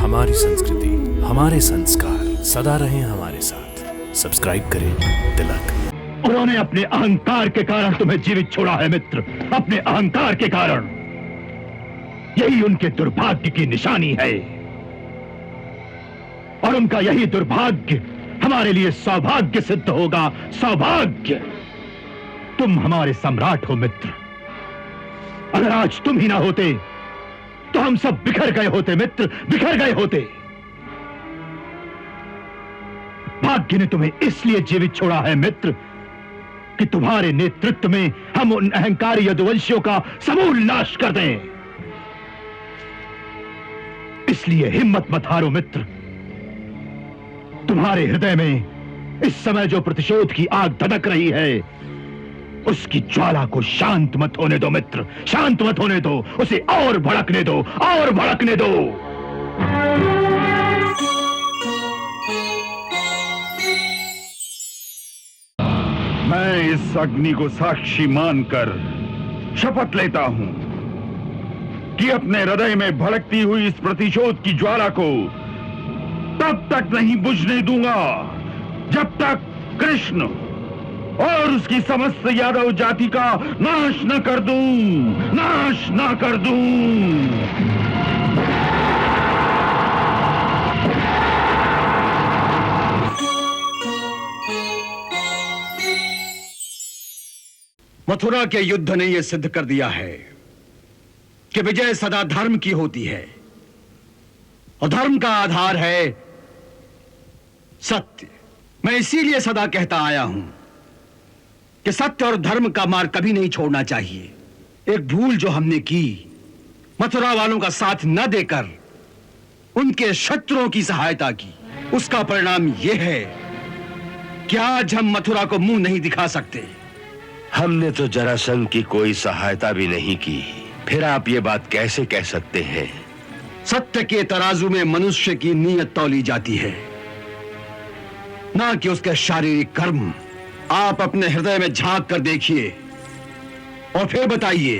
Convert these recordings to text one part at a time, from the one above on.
हमारी संस्कृति, हमारे संस्कार सदा रहें हमारे साथ। सब्सक्राइब करें तिलक। उन्होंने अपने अहंकार के कारण तुम्हें जीवित छोड़ा है मित्र, अपने अहंकार के कारण। यही उनके दुर्भाग्य की निशानी है और उनका यही दुर्भाग्य हमारे लिए सौभाग्य सिद्ध होगा। सौभाग्य। तुम हमारे सम्राट हो मित्र। अगर आज तुम ही ना होते तो हम सब बिखर गए होते मित्र, बिखर गए होते। भाग्य ने तुम्हें इसलिए जीवित छोड़ा है मित्र कि तुम्हारे नेतृत्व में हम उन अहंकारी यदुवंशियों का समूल नाश कर दें। इसलिए हिम्मत मत हारो मित्र। तुम्हारे हृदय में इस समय जो प्रतिशोध की आग धधक रही है, उसकी ज्वाला को शांत मत होने दो मित्र, शांत मत होने दो। उसे और भड़कने दो, और भड़कने दो। मैं इस अग्नि को साक्षी मानकर शपथ लेता हूं कि अपने हृदय में भड़कती हुई इस प्रतिशोध की ज्वाला को तब तक नहीं बुझने दूंगा जब तक कृष्ण और उसकी समस्त यादव जाति का नाश न कर दूं, नाश न कर दूं। मथुरा के युद्ध ने यह सिद्ध कर दिया है कि विजय सदा धर्म की होती है और धर्म का आधार है सत्य। मैं इसीलिए सदा कहता आया हूं कि सत्य और धर्म का मार्ग कभी नहीं छोड़ना चाहिए। एक भूल जो हमने की, मथुरा वालों का साथ न देकर उनके शत्रुओं की सहायता की, उसका परिणाम यह है कि आज हम मथुरा को मुंह नहीं दिखा सकते। हमने तो जरासंध की कोई सहायता भी नहीं की, फिर आप ये बात कैसे कह सकते हैं? सत्य के तराजू में मनुष्य की नीयत तौली जाती है, ना कि उसके शारीरिक कर्म। आप अपने हृदय में झांक कर देखिए और फिर बताइए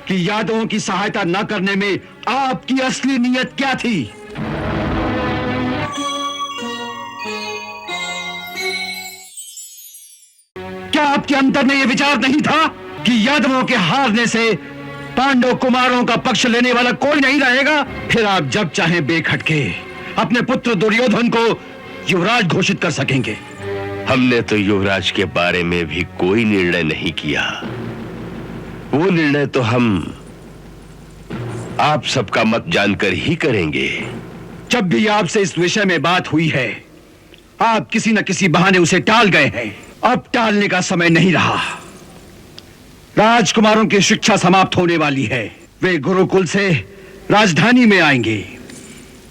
कि यादवों की सहायता न करने में आपकी असली नीयत क्या थी? क्या आपके अंदर में यह विचार नहीं था कि यादवों के हारने से पांडव कुमारों का पक्ष लेने वाला कोई नहीं रहेगा? फिर आप जब चाहें बेखटके अपने पुत्र दुर्योधन को युवराज घोषित कर सकेंगे। हमने तो युवराज के बारे में भी कोई निर्णय नहीं किया। वो निर्णय तो हम आप सबका मत जानकर ही करेंगे। जब भी आपसे इस विषय में बात हुई है, आप किसी न किसी बहाने उसे टाल गए हैं। अब टालने का समय नहीं रहा। राजकुमारों की शिक्षा समाप्त होने वाली है। वे गुरुकुल से राजधानी में आएंगे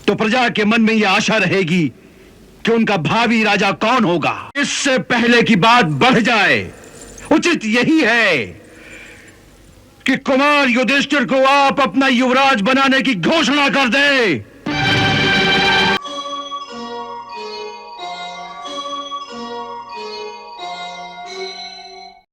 तो प्रजा के मन में यह आशा रहेगी कि उनका भावी राजा कौन होगा। इससे पहले की बात बढ़ जाए, उचित यही है कि कुमार युधिष्ठिर को आप अपना युवराज बनाने की घोषणा कर दें।